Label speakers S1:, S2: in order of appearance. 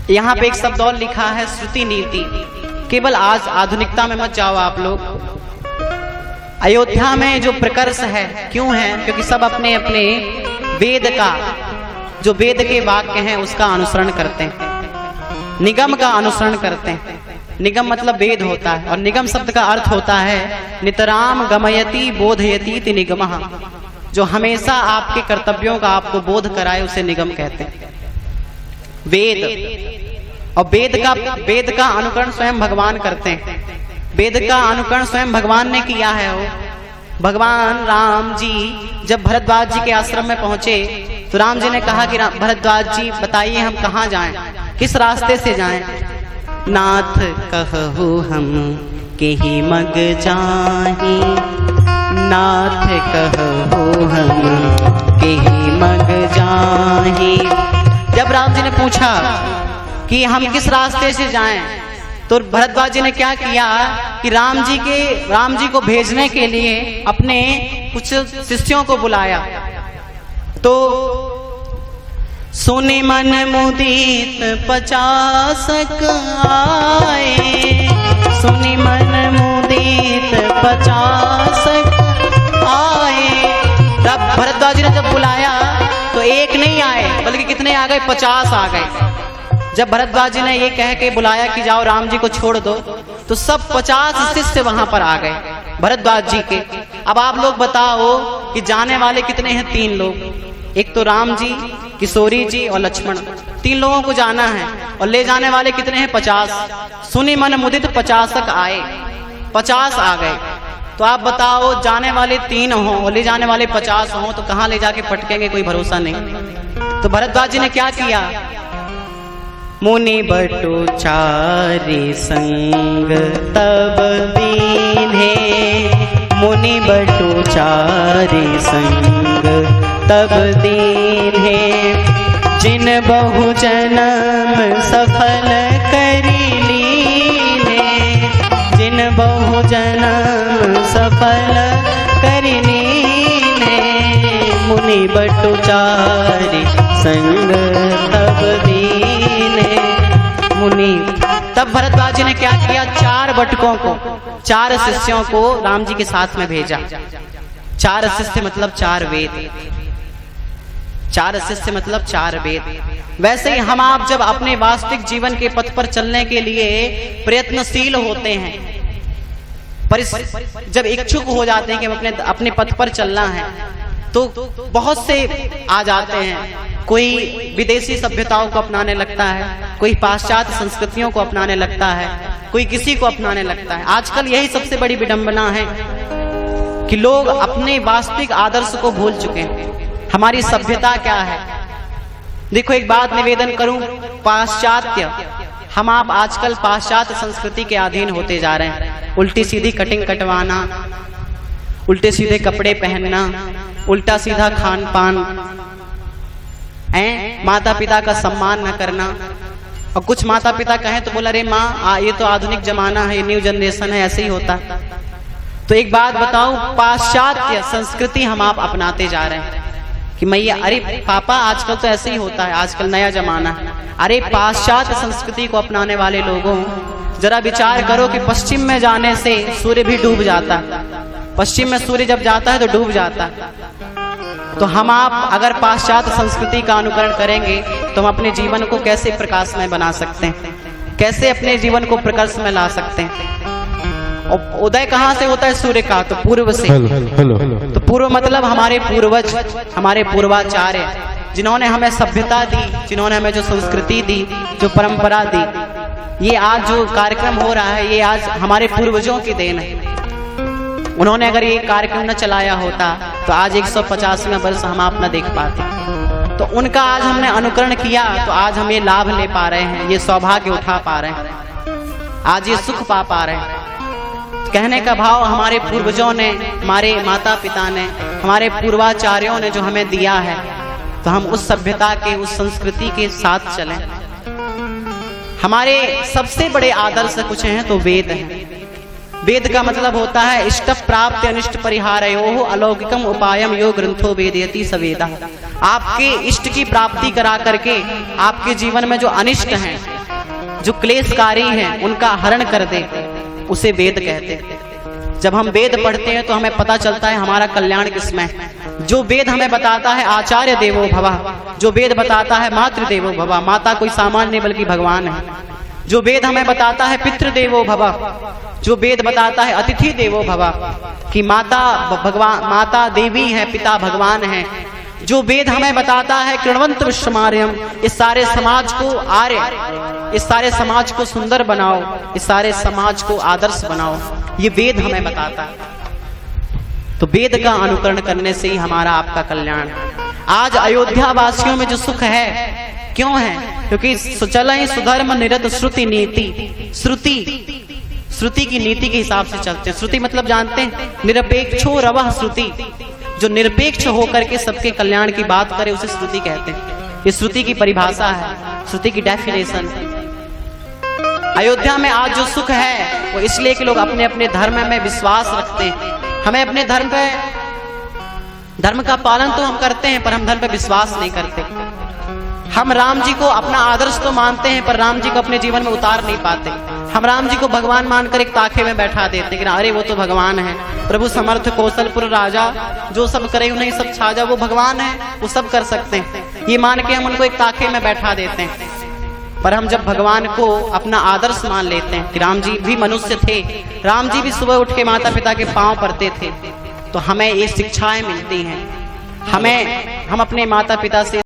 S1: यहाँ पे एक शब्द और लिखा है, श्रुति नीति। केवल आज आधुनिकता में मत जाओ आप लोग। अयोध्या में जो प्रकर्ष है, क्यों है? क्योंकि सब अपने अपने वेद का, जो वेद के वाक्य हैं उसका अनुसरण करते हैं, निगम का अनुसरण करते हैं। निगम मतलब वेद होता है, और निगम शब्द का अर्थ होता है नितराम गमयति बोधयति निगमः, जो हमेशा आपके कर्तव्यों का आपको बोध कराए उसे निगम कहते हैं। वेद, और वेद का अनुकरण स्वयं भगवान करते हैं। वेद का अनुकरण स्वयं भगवान ने किया है। वो भगवान राम जी जब भरद्वाज जी के आश्रम में पहुंचे तो राम जी ने कहा कि भरद्वाज जी बताइए हम कहाँ जाएं, किस रास्ते से जाएं? नाथ कहु हम केहि मग जाहि, नाथ कहु हम केहि मग जाहि। जब राम जी ने पूछा कि हम किस रास्ते से जाएं, तो भरद्वाज जी ने क्या किया कि राम जी को भेजने के लिए अपने कुछ शिष्यों को बुलाया। तो सुनि मन मुदित 50 आए, सुनि मन मुदित 50 आए। तब भरद्वाज जी ने जब बुलाया तो एक नहीं आए बल्कि कितने आ गए? 50 आ गए। जब भरद्वाज जी ने ये कह के बुलाया कि जाओ राम जी को छोड़ दो, तो सब 50 शिष्य वहां पर आ गए भरद्वाज जी के। अब आप लोग बताओ कि जाने वाले कितने हैं? 3 लोग। एक तो राम जी, किशोरी जी और लक्ष्मण, 3 लोगों को जाना है, और ले जाने वाले कितने हैं? 50। सुनि मन मुदित 50 आए, 50 आ गए। तो आप बताओ जाने वाले 3 हों और ले जाने वाले 50 हों तो कहाँ ले जाके पटकेंगे, कोई भरोसा नहीं। तो भरद्वाज जी ने क्या किया? मुनि बटु चारि संग तब दीन्हे, मुनि बटु चारि संग तब दीन्हे। जिन बहु जन्म सफल करि लीन्हे, जिन बहु जन्म सफल करि लीन्हे। मुनि बटु चारि संग तब दीन्हे। मुनि, तब भरद्वाज जी ने क्या किया? 4 बटकों को, 4 शिष्यों को राम जी के साथ में भेजा। 4 शिष्य मतलब 4 वेद, 4 शिष्य मतलब 4 वेद। वैसे ही हम आप जब अपने वास्तविक जीवन के पथ पर चलने के लिए प्रयत्नशील होते हैं, जब इच्छुक हो जाते हैं कि अपने पथ पर चलना है, तो बहुत से आ जाते हैं। कोई विदेशी सभ्यताओं को अपनाने लगता है, कोई पाश्चात्य संस्कृतियों को अपनाने लगता है, कोई किसी को अपनाने लगता है। आजकल यही सबसे बड़ी विडंबना है कि लोग अपने वास्तविक आदर्श को भूल चुके हैं। हमारी सभ्यता क्या है? देखो एक बात निवेदन करूं, पाश्चात्य, हम आप आजकल पाश्चात्य संस्कृति के अधीन होते जा रहे हैं। उल्टी सीधी कटिंग कटवाना, उल्टे सीधे कपड़े पहनना, उल्टा सीधा खान पान, माता पिता का सम्मान न करना। और कुछ माता पिता कहें तो बोला, अरे माँ ये तो आधुनिक जमाना है, न्यू जनरेशन है, ऐसे ही होता। तो एक बात बताओ, पाश्चात्य संस्कृति हम आप अपनाते जा रहे हैं कि मैया, अरे पापा आजकल तो ऐसे ही होता है, आजकल नया जमाना है। अरे पाश्चात्य संस्कृति को अपनाने वाले लोगों, जरा विचार करो कि पश्चिम में जाने से सूर्य भी डूब जाता। पश्चिम में सूर्य जब जाता है तो डूब जाता। तो हम आप अगर पाश्चात्य संस्कृति का अनुकरण करेंगे तो हम अपने जीवन को कैसे प्रकाशमय बना सकते हैं, कैसे अपने जीवन को प्रकाश में ला सकते हैं। और उदय कहाँ से होता है सूर्य का? तो पूर्व से। तो पूर्व मतलब हमारे पूर्वज, हमारे पूर्वाचार्य, जिन्होंने हमें सभ्यता दी, जिन्होंने हमें जो संस्कृति दी, जो परंपरा दी। ये आज जो कार्यक्रम हो रहा है, ये आज हमारे पूर्वजों की देन है। उन्होंने अगर ये कार्यक्रम न चलाया होता तो आज 150वां वर्ष हम आप न देख पाते। तो उनका आज हमने अनुकरण किया तो आज हम ये लाभ ले पा रहे हैं, ये सौभाग्य उठा पा रहे हैं, आज ये सुख पा रहे हैं। कहने का भाव, हमारे पूर्वजों ने, हमारे माता पिता ने, हमारे पूर्वाचार्यों ने जो हमें दिया है, तो हम उस सभ्यता के, उस संस्कृति के साथ चलें। हमारे सबसे बड़े आदर्श कुछ हैं तो वेद हैं। वेद का मतलब होता है इष्ट प्राप्त अनिष्ट परिहारयोः अलौकिकम उपायम यो ग्रंथो वेदयति स वेदः। आपके इष्ट की प्राप्ति करा करके आपके जीवन में जो अनिष्ट हैं, जो क्लेशकारी हैं, उनका हरण कर दे, उसे वेद कहते हैं। जब हम वेद पढ़ते हैं तो हमें पता चलता है हमारा कल्याण किसमें है। जो वेद हमें बताता है आचार्य देवो भवः, जो वेद बताता है मातृ देवो भवः, माता कोई सामान्य नहीं बल्कि भगवान है। जो वेद हमें बताता है पितृ देवो भवः, जो वेद बताता है अतिथि देवो भवः, कि माता भगवान, माता देवी है, पिता भगवान है। जो वेद हमें बताता है कृण्वन्तु विश्वमार्यम्, इस सारे समाज को आर्य, इस सारे समाज को सुंदर बनाओ, इस सारे समाज को आदर्श बनाओ, ये वेद हमें बताता है। तो वेद का अनुकरण करने से ही हमारा आपका कल्याण। आज अयोध्या वासियों में जो सुख है, क्यों है? क्योंकि सुचलहि सुधर्म निरत श्रुति नीति। श्रुति की नीति के हिसाब से चलते हैं। श्रुति मतलब जानते हैं, निरपेक्षो रवः श्रुति, जो निरपेक्ष होकर के सबके कल्याण की बात करे उसे श्रुति कहते हैं। ये श्रुति की परिभाषा है, श्रुति की डेफिनेशन। अयोध्या में आज जो सुख है वो इसलिए कि लोग अपने अपने धर्म में विश्वास रखते हैं। हमें अपने धर्म का पालन तो हम करते हैं, पर हम धर्म पे विश्वास नहीं करते। हम राम जी को अपना आदर्श तो मानते हैं, पर राम जी को अपने जीवन में उतार नहीं पाते। हम राम जी को भगवान मानकर एक ताखे में बैठा देते हैं कि अरे वो तो भगवान है, प्रभु समर्थ कौशलपुर राजा, जो सब करे उन्हें सब छाजा, वो भगवान है, वो सब कर सकते हैं, ये मान के हम उनको एक ताखे में बैठा देते हैं। पर हम जब भगवान को अपना आदर्श मान लेते हैं कि राम जी भी मनुष्य थे, राम जी भी सुबह उठ के माता पिता के पांव पड़ते थे, तो हमें ये शिक्षाएं मिलती हैं। हम अपने माता पिता से